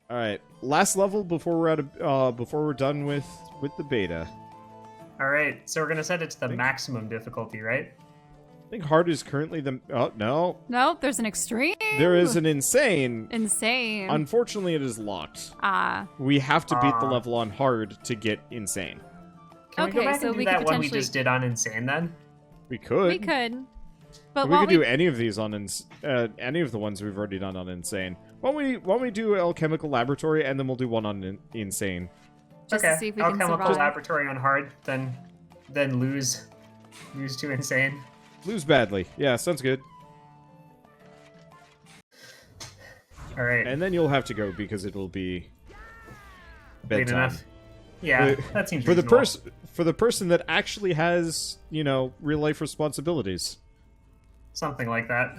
All right, last level before we're before we're done with the beta. All right, so we're gonna set it to the maximum difficulty, right? I think hard is currently the. Oh no. Nope, there's an extreme. There is an insane. Insane. Unfortunately, it is locked. Ah. We have to beat the level on hard to get insane. Can we go back and do that one we just did on insane then? We could. We could. But we could do any of these on any of the ones we've already done on insane. Why don't we do alchemical laboratory and then we'll do one on insane. Just to see if we can alchemical survive. laboratory on hard, then lose to insane. Lose badly. Yeah, sounds good. All right. And then you'll have to go because it'll be bedtime. Enough. Yeah, that seems for reasonable. For the person that actually has, real life responsibilities. Something like that.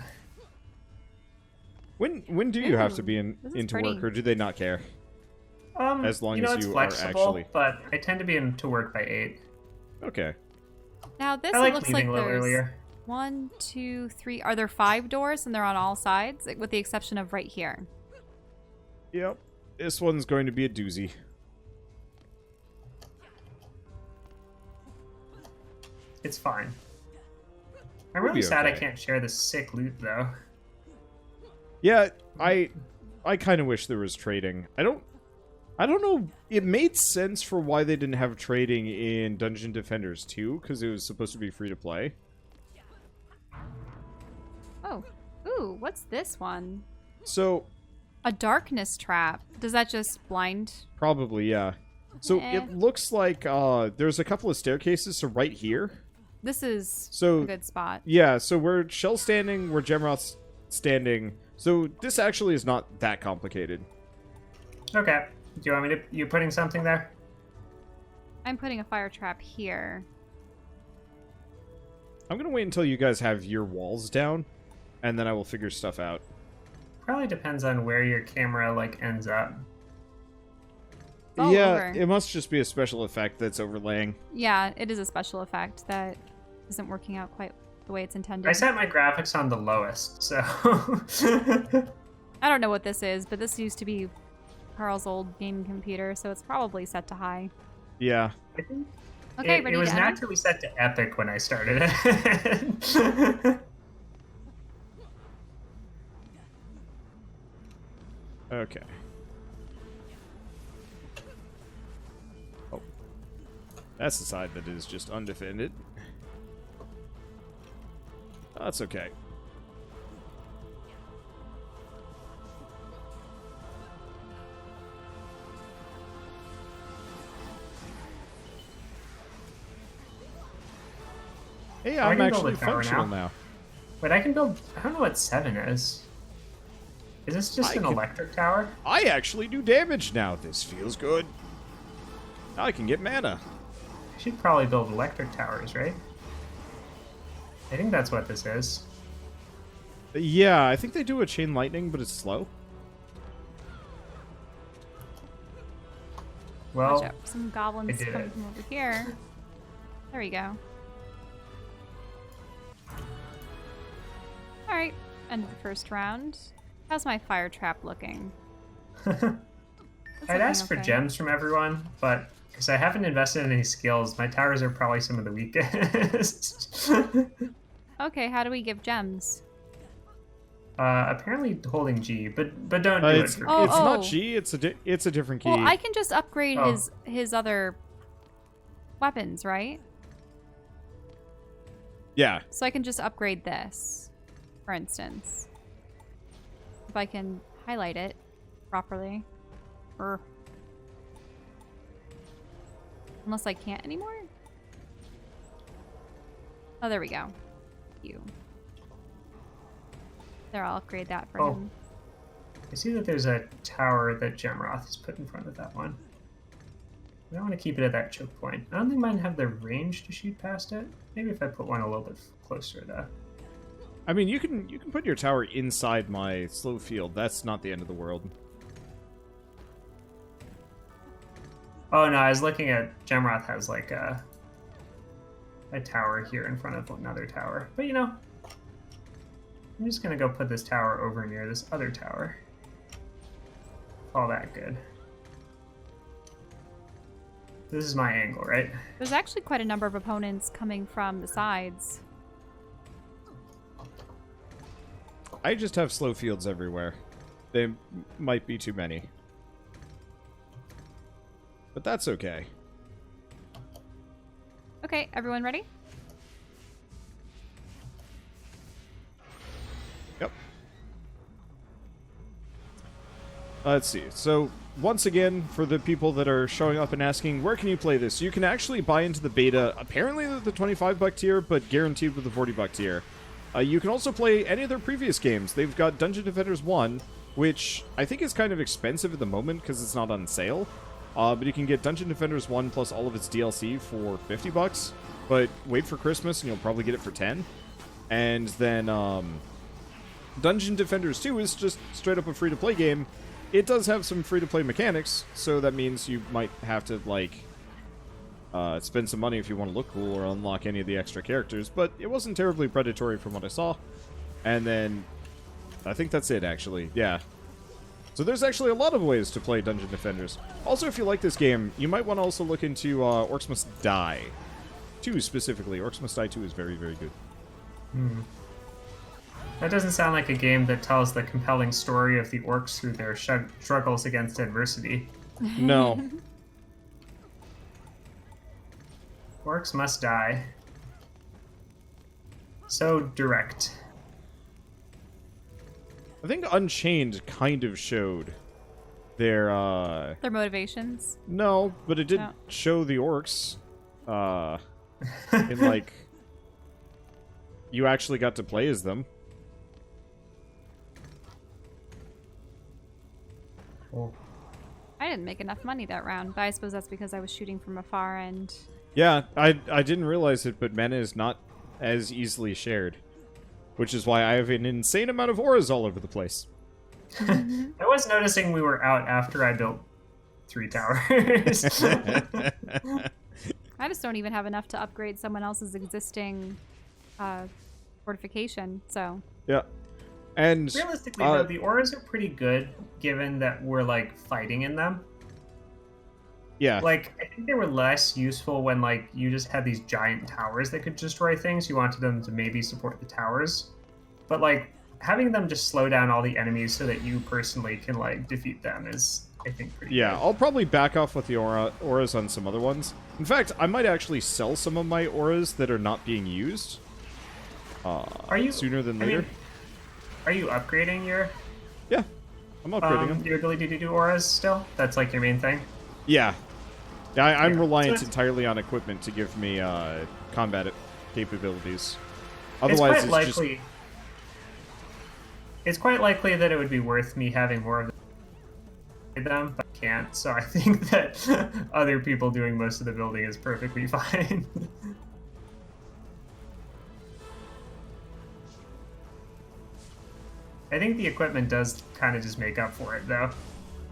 When do you have to be into pretty. work, or do they not care? As long as it's you flexible, are actually. but I tend to be into work by 8. Okay. Now this I like looks leaving like a little there's earlier. 1, 2, 3. Are there 5 doors and they're on all sides, with the exception of right here? Yep. This one's going to be a doozy. It's fine. I'm really sad I okay. can't share the sick loot though. Yeah, I kind of wish there was trading. I don't know. It made sense for why they didn't have trading in Dungeon Defenders 2, because it was supposed to be free to play. Oh. Ooh, what's this one? So, A darkness trap. Does that just blind? probably, yeah. So, Eh. it looks like there's a couple of staircases, so right here. This is So, a good spot. Yeah, so we're Shell standing, we're Gemroth's standing. So, this actually is not that complicated. Okay. Do you want me to... You putting something there? I'm putting a fire trap here. I'm going to wait until you guys have your walls down, and then I will figure stuff out. Probably depends on where your camera, ends up. All Yeah, over. it must just be a special effect that's overlaying. Yeah, it is a special effect that isn't working out quite the way it's intended. I set my graphics on the lowest, so... I don't know what this is, but this used to be Carl's old gaming computer, so it's probably set to high. Yeah. I think Okay, it ready was to enter? naturally set to epic when I started it. Okay. Oh. That's the side that is just undefended. Oh, that's okay. Hey, I I'm can build a actually tower functional now. now. But I can build... I don't know what 7 is. Is this just an electric tower? I actually do damage now. This feels good. Now I can get mana. I should probably build electric towers, right? I think that's what this is. Yeah, I think they do a chain lightning, but it's slow. Well, Watch out for some goblins I did coming it. from over here. There we go. Alright, end of the first round. How's my fire trap looking? It's I'd looking ask for okay. gems from everyone, but because I haven't invested in any skills, my towers are probably some of the weakest. Okay, how do we give gems? Apparently holding G, but don't do It's, it for Oh, me. it's not oh. G. It's a different key. Well, I can just upgrade Oh. his other weapons, right? Yeah. So I can just upgrade this, for instance. If I can highlight it properly. Or... Unless I can't anymore? Oh, there we go. You. There, I'll upgrade that for Oh. him. I see that there's a tower that Gemroth has put in front of that one. I don't want to keep it at that choke point. I don't think mine have the range to shoot past it. Maybe if I put one a little bit closer though. I mean, you can put your tower inside my slow field. That's not the end of the world. Oh no, I was looking at Gemroth has like a tower here in front of another tower. But you know, I'm just gonna go put this tower over near this other tower. all that good. This is my angle, right? There's actually quite a number of opponents coming from the sides. I just have slow fields everywhere. They might be too many. But that's okay. Okay, everyone ready? Yep. Let's see. So, once again, for the people that are showing up and asking, where can you play this? You can actually buy into the beta, apparently the $25 tier, but guaranteed with the $40 tier. You can also play any of their previous games. They've got Dungeon Defenders 1, which I think is kind of expensive at the moment because it's not on sale. But you can get Dungeon Defenders 1 plus all of its DLC for $50. But wait for Christmas and you'll probably get it for 10. And then Dungeon Defenders 2 is just straight up a free-to-play game. It does have some free-to-play mechanics, so that means you might have to, like, spend some money if you want to look cool or unlock any of the extra characters, but it wasn't terribly predatory from what I saw. And then, I think that's it, actually. Yeah. So there's actually a lot of ways to play Dungeon Defenders. Also, if you like this game, you might want to also look into Orcs Must Die 2 specifically. Orcs Must Die 2 is very, very good. Hmm. That doesn't sound like a game that tells the compelling story of the orcs through their struggles against adversity. No. Orcs must die. So direct. I think Unchained kind of showed their motivations. No, but it did No. show the orcs. In like, you actually got to play as them. Cool. I didn't make enough money that round, but I suppose that's because I was shooting from afar and... Yeah, I didn't realize it, but mana is not as easily shared. Which is why I have an insane amount of auras all over the place. I was noticing we were out after I built 3 towers. I just don't even have enough to upgrade someone else's existing fortification, so... Yeah. And realistically, though, the auras are pretty good, given that we're, like, fighting in them. yeah. Like, I think they were less useful when, like, you just had these giant towers that could destroy things. You wanted them to maybe support the towers. But, like, having them just slow down all the enemies so that you personally can, like, defeat them is, I think, pretty good. I'll probably back off with the auras on some other ones. In fact, I might actually sell some of my auras that are not being used. Are you sooner than later? Are you upgrading your Yeah, I'm upgrading them. your ability to do auras still? That's like your main thing? Yeah. I'm Yeah. reliant So entirely on equipment to give me combat capabilities. Otherwise, it's quite likely. It's quite likely that it would be worth me having more of them, but I can't. So I think that other people doing most of the building is perfectly fine. I think the equipment does kind of just make up for it, though.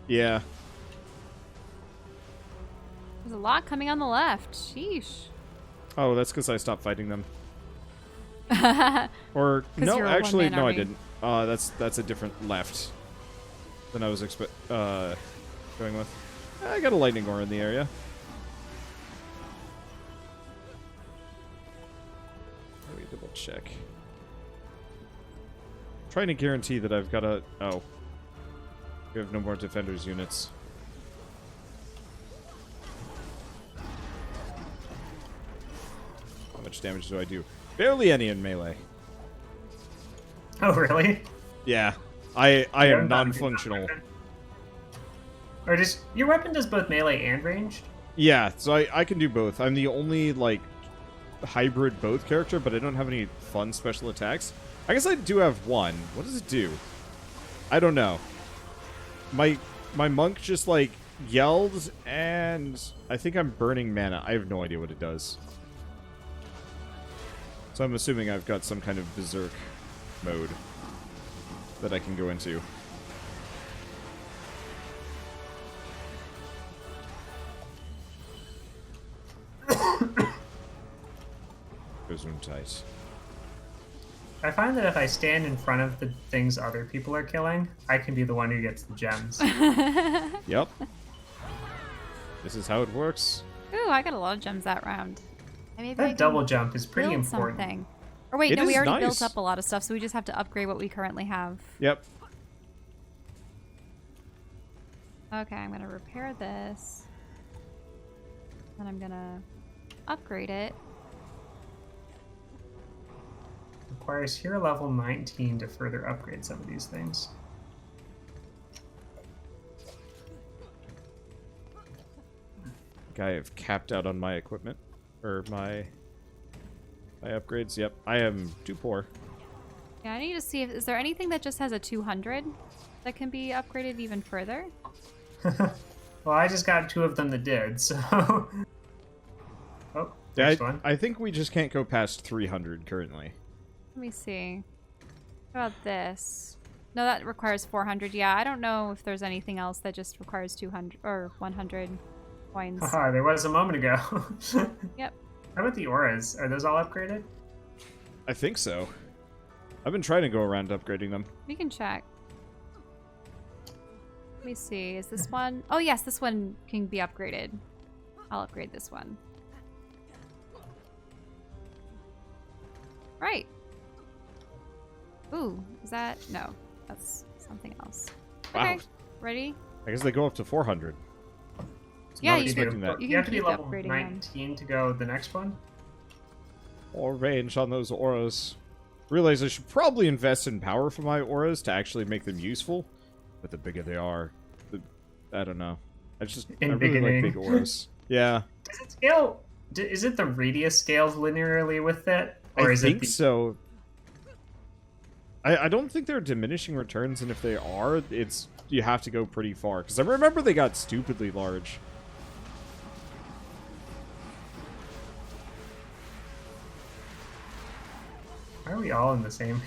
Yeah. There's a lot coming on the left. Sheesh. Oh, that's because I stopped fighting them. Or no, you're a actually, one-man no, I army. didn't. That's a different left than I was going with. I got a lightning ore in the area. Let me double check. Trying to guarantee that I've got a... Oh. We have no more defenders units. How much damage do I do? Barely any in melee. Oh, really? Yeah. I am non-functional. Or just your weapon does both melee and ranged? Yeah, so I can do both. I'm the only, like, hybrid both character, but I don't have any fun special attacks. I guess I do have one. What does it do? I don't know. My monk just, like, yelled, and I think I'm burning mana. I have no idea what it does. So I'm assuming I've got some kind of berserk mode that I can go into. Gesundheit. I find that if I stand in front of the things other people are killing, I can be the one who gets the gems. Yep. This is how it works. Ooh, I got a lot of gems that round. Maybe I That can double jump is pretty build important. something. Or wait, It no, we is already nice. built up a lot of stuff, so we just have to upgrade what we currently have. Yep. Okay, I'm gonna repair this. Then I'm gonna upgrade it. Requires hero level 19 to further upgrade some of these things. I have capped out on my equipment. Or my upgrades. Yep. I am too poor. Yeah, I need to see if is there anything that just has a 200 that can be upgraded even further? Well, I just got 2 of them that did, so... Oh, Yeah, next one. I think we just can't go past 300 currently. Let me see. How about this? No, that requires 400. Yeah, I don't know if there's anything else that just requires 200 or 100 coins. Haha, there was a moment ago. Yep. How about the auras? Are those all upgraded? I think so. I've been trying to go around upgrading them. We can check. Let me see. Is this one? Oh, yes, this one can be upgraded. I'll upgrade this one. Right. Ooh, is that? No, that's something else. Wow. Okay, ready? I guess they go up to 400. Yeah, not you expecting can, that. you You have to can be keep level upgrading them. 19 to go the next one? More range on those auras. Realize I should probably invest in power for my auras to actually make them useful. But the bigger they are, I don't know. I really like beginning. big auras. Yeah. Does it scale? Is it the radius scales linearly with it? Or I is think it the... so. I don't think there are diminishing returns, and if they are, it's you have to go pretty far. Because I remember they got stupidly large. Why are we all in the same?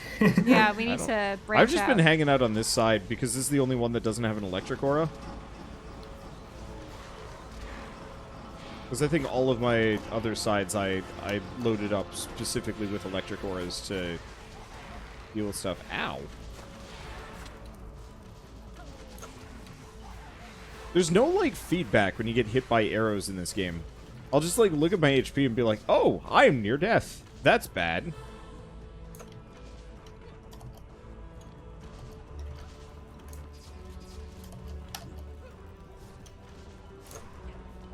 Yeah, we need to break I've just out. been hanging out on this side because this is the only one that doesn't have an electric aura. Because I think all of my other sides I loaded up specifically with electric auras to deal with stuff. Ow. There's no, like, feedback when you get hit by arrows in this game. I'll just, like, look at my HP and be like, oh, I am near death. That's bad.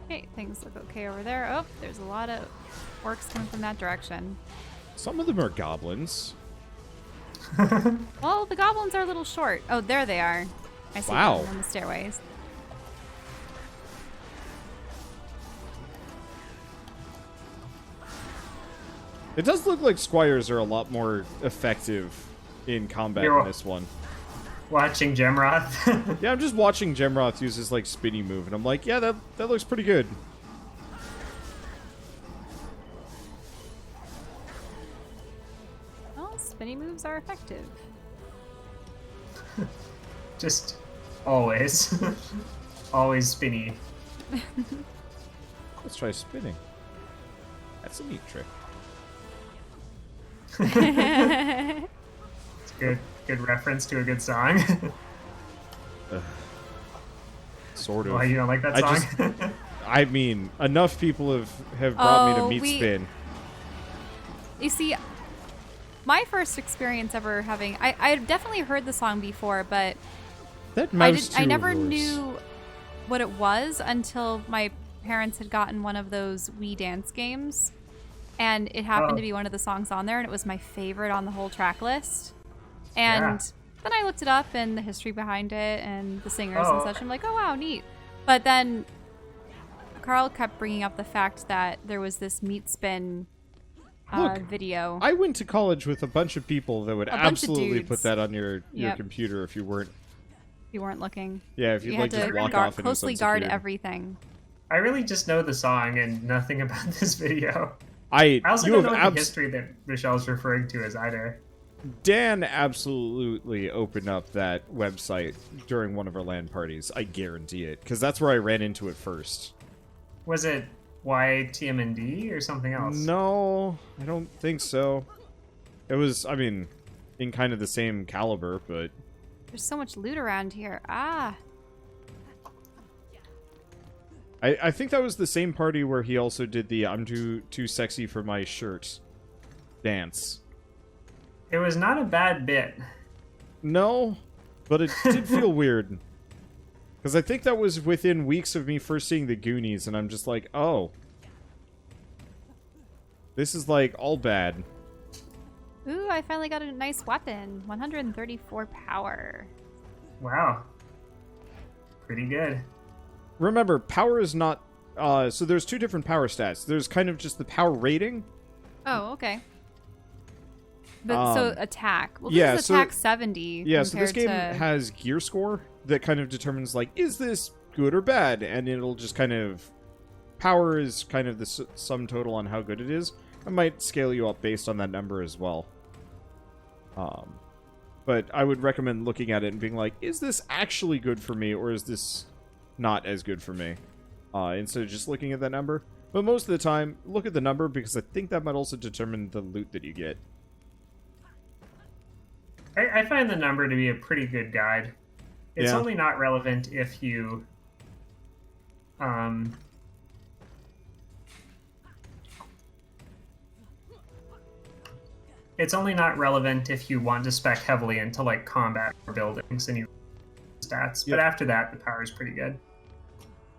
Okay, things look okay over there. Oh, there's a lot of orcs coming from that direction. Some of them are goblins. Well, the goblins are a little short. Oh, there they are. I see Wow. them on the stairways. It does look like squires are a lot more effective in combat You're- in this one. Watching Gemroth. Yeah, I'm just watching Gemroth use his, like, spinny move, and I'm like, yeah, that looks pretty good. Well, spinny moves are effective. Just always. Always spinny. Let's try spinning. That's a neat trick. It's good. Good reference to a good song. Sort of. Why you don't like that I song? I mean, enough people have brought me to Oh, meat spin. You see, my first experience ever having... I definitely heard the song before, but That mouse I too never of yours. knew what it was until my parents had gotten one of those Wii dance games. And it happened to be one of the songs on there, and it was my favorite on the whole track list. And then I looked it up and the history behind it and the singers and such. I'm like, oh, wow, neat. But then Carl kept bringing up the fact that there was this meat spin Look, video. I went to college with a bunch of people that would bunch of absolutely dudes. put that on your Yep. computer if you weren't. If you weren't looking. Yeah, if you'd You like had just to walk guard, off and closely it's guard unsecured. everything. I really just know the song and nothing about this video. I also you don't have know the abs- history that Michelle's referring to as either. Dan absolutely opened up that website during one of our LAN parties. I guarantee it, because that's where I ran into it first. Was it YTMND or something else? No, I don't think so. It was, I mean, in kind of the same caliber, but... There's so much loot around here. Ah. I think that was the same party where he also did the I'm too sexy for my shirt dance. It was not a bad bit. No, but it did feel weird. Because I think that was within weeks of me first seeing the Goonies, and I'm just like, oh. This is, like, all bad. Ooh, I finally got a nice weapon. 134 power. Wow. Pretty good. Remember, power is not... so there's two different power stats. There's kind of just the power rating. Oh, okay. But so attack. Well, this yeah, is attack 70. Yeah, so this game to... has gear score that kind of determines, like, is this good or bad? And it'll just kind of... Power is kind of the sum total on how good it is. I might scale you up based on that number as well. But I would recommend looking at it and being like, is this actually good for me, or is this not as good for me? Instead of just looking at that number. But most of the time, look at the number, because I think that might also determine the loot that you get. I find the number to be a pretty good guide. It's Yeah. only not relevant if you... It's only not relevant if you want to spec heavily into, like, combat or buildings and you stats. Yep. But after that, the power is pretty good.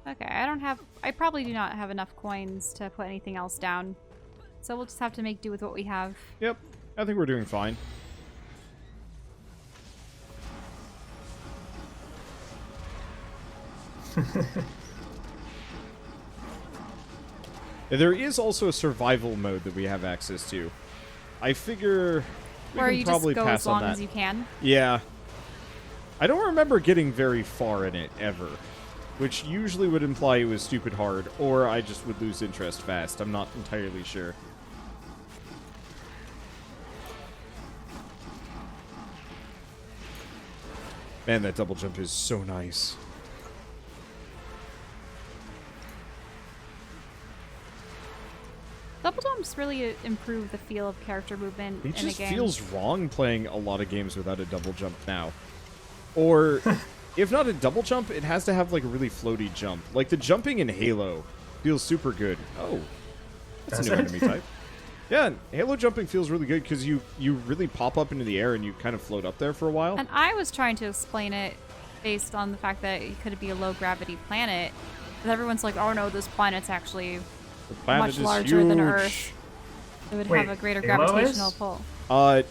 Okay, I probably do not have enough coins to put anything else down. So we'll just have to make do with what we have. Yep, I think we're doing fine. There is also a survival mode that we have access to. I figure we Or can you just probably go pass as long on that. as you can. Yeah. I don't remember getting very far in it, ever. Which usually would imply it was stupid hard, or I just would lose interest fast. I'm not entirely sure. Man, that double jump is so nice. Double jumps really improve the feel of character movement It in a just game. feels wrong playing a lot of games without a double jump now. Or, if not a double jump, it has to have like a really floaty jump. Like the jumping in Halo feels super good. Oh, that's Does a new it? enemy type. Yeah, Halo jumping feels really good because you really pop up into the air and you kind of float up there for a while. And I was trying to explain it based on the fact that it could be a low gravity planet. And everyone's like, oh no, this planet's actually The planet much is larger than huge. Earth. It would Wait, have a greater Halo gravitational is? pull.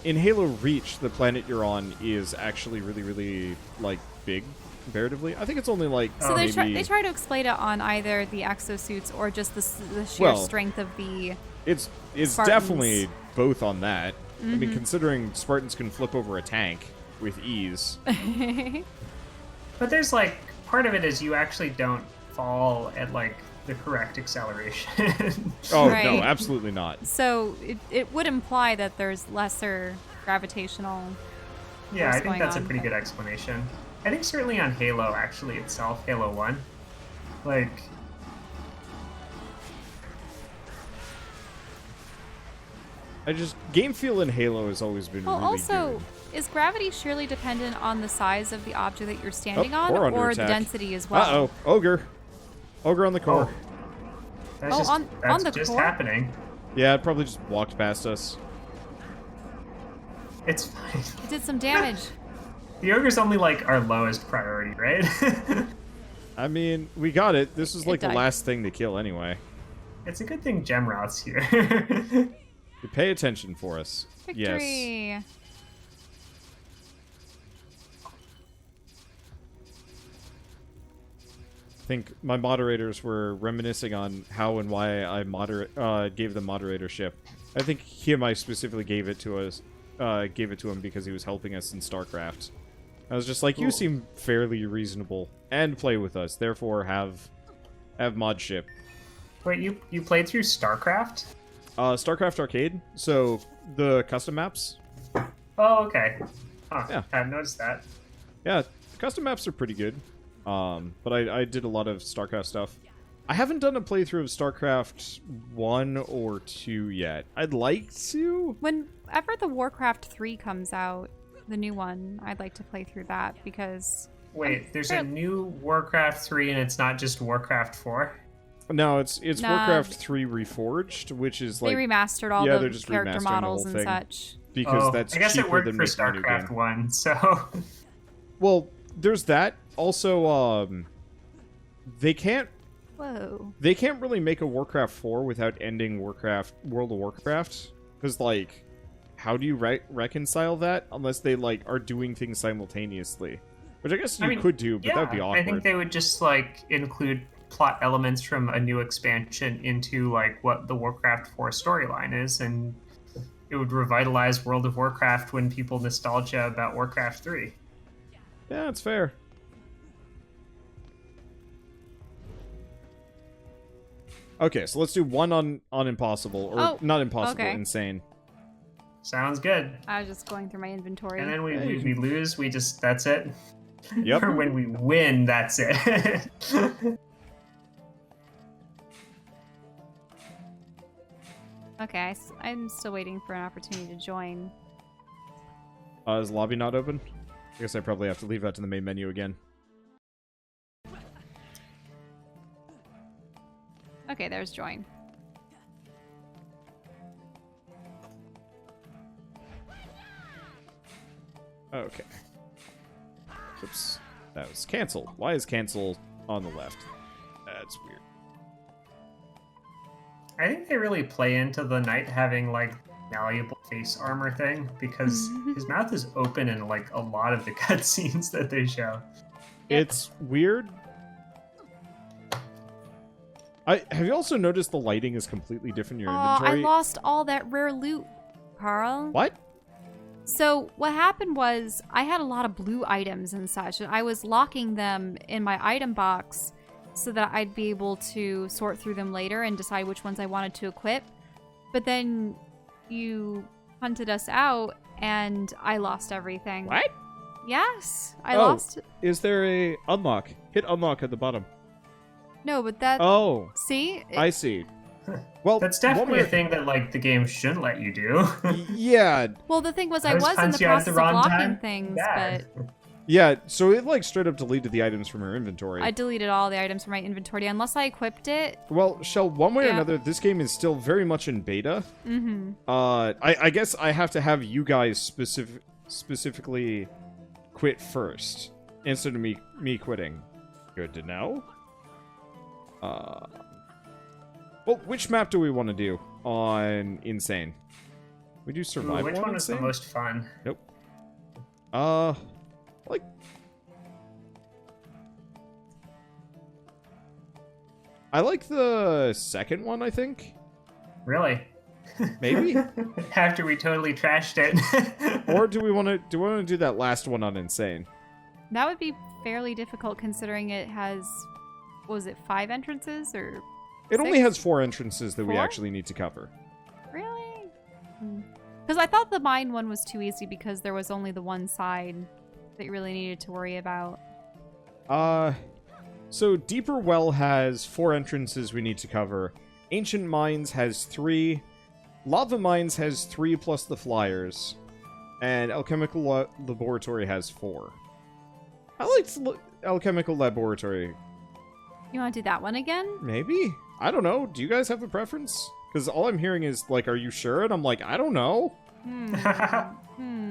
In Halo Reach, the planet you're on is actually really, really, like, big, comparatively. I think it's only, like, So they maybe... try to explain it on either the exosuits or just the sheer Well, strength of the... It's Spartans. definitely both on that. I mean, considering Spartans can flip over a tank with ease. But there's, like, part of it is you actually don't fall at, like, the correct acceleration. Oh, no, Right. absolutely not. So it would imply that there's lesser gravitational... Yeah, I force think going that's a on, pretty but- good explanation. I think certainly on Halo, actually, itself, Halo 1, like... Game feel in Halo has always been Well, really also, good. is gravity surely dependent on the size of the object that you're standing Oh, on, we're under or the attack. density as well? Uh-oh, Ogre. Ogre on the core. That's Oh, just, on that's the just core? happening. Yeah, it probably just walked past us. It's fine. It did some damage. The ogre's only, like, our lowest priority, right? I mean, we got it. This was like the died. last thing to kill anyway. It's a good thing Gemroth's here. You pay attention for us. Yes. Victory! I think my moderators were reminiscing on how and why I gave them moderatorship. I think he and I specifically gave it to him because he was helping us in StarCraft. I was just like, you Cool. seem fairly reasonable and play with us, therefore have modship. Wait, you played through StarCraft? StarCraft Arcade, so the custom maps. Oh, okay. Huh, Yeah. I hadn't noticed that. Yeah, custom maps are pretty good. But I did a lot of StarCraft stuff. I haven't done a playthrough of StarCraft 1 or 2 yet. I'd like to. Whenever the Warcraft 3 comes out, the new one, I'd like to play through that because... Wait, there's a new Warcraft 3 and it's not just Warcraft 4? No, it's No. Warcraft 3 Reforged, which is They like remastered all they're the just character remastering the models whole and thing. such. Because that's I guess cheaper it worked than for making a new game. StarCraft 1, so... Well, there's that. Also, they can't Whoa. really make a Warcraft 4 without ending World of Warcraft. Because, like, how do you reconcile that unless they, like, are doing things simultaneously? Which I guess you could do, but that'd be awkward. I think they would just, like, include plot elements from a new expansion into, like, what the Warcraft 4 storyline is, and it would revitalize World of Warcraft when people nostalgia about Warcraft 3. Yeah, that's fair. Okay, so let's do one on impossible, or not impossible, okay. insane. Sounds good. I was just going through my inventory. And then we lose, we just, that's it. Yep. Or when we win, that's it. Okay, I'm still waiting for an opportunity to join. Is the lobby not open? I guess I probably have to leave out to the main menu again. Okay, there's join. Okay. Oops. That was cancel. Why is cancel on the left? That's weird. I think they really play into the knight having, like, malleable face armor thing, because his mouth is open in, like, a lot of the cutscenes that they show. It's weird. Have you also noticed the lighting is completely different in your inventory? I lost all that rare loot, Carl. What? So what happened was I had a lot of blue items and such, and I was locking them in my item box so that I'd be able to sort through them later and decide which ones I wanted to equip. But then you hunted us out, and I lost everything. What? Yes, I lost. Is there a unlock? Hit unlock at the bottom. No, but that. Oh. See? I see. Well, that's definitely a thing that, like, the game shouldn't let you do. Yeah. Well, the thing was, I Those was in punch the you at process the of wrong locking time? things, Yeah. but Yeah, so it, like, straight up deleted the items from her inventory. I deleted all the items from my inventory unless I equipped it. Well, Shell, one way or Yeah. another, this game is still very much in beta. Mm-hmm. I guess I have to have you guys specifically quit first instead of me quitting. Good to know. Well, which map do we want to do on Insane? We do Survival. Ooh, which one is the Insane? most fun? Nope. Like, I like the second one, I think. Really? Maybe. After we totally trashed it. Or do we want to do that last one on Insane? That would be fairly difficult considering it has, what was it, 5 entrances or It only 6? has 4 entrances that we 4? actually need to cover. Really? Because I thought the mine one was too easy because there was only the one side that you really needed to worry about. So Deeper Well has 4 entrances we need to cover. Ancient Mines has 3. Lava Mines has 3 plus the flyers. And Alchemical Laboratory has 4. I liked Alchemical Laboratory. You want to do that one again? Maybe? I don't know. Do you guys have a preference? Because all I'm hearing is, like, are you sure? And I'm like, I don't know.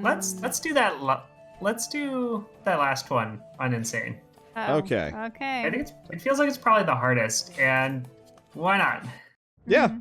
Let's do that. Let's do that last one on Insane. Uh-oh. Okay. Okay. I think it feels like it's probably the hardest, and why not? Yeah.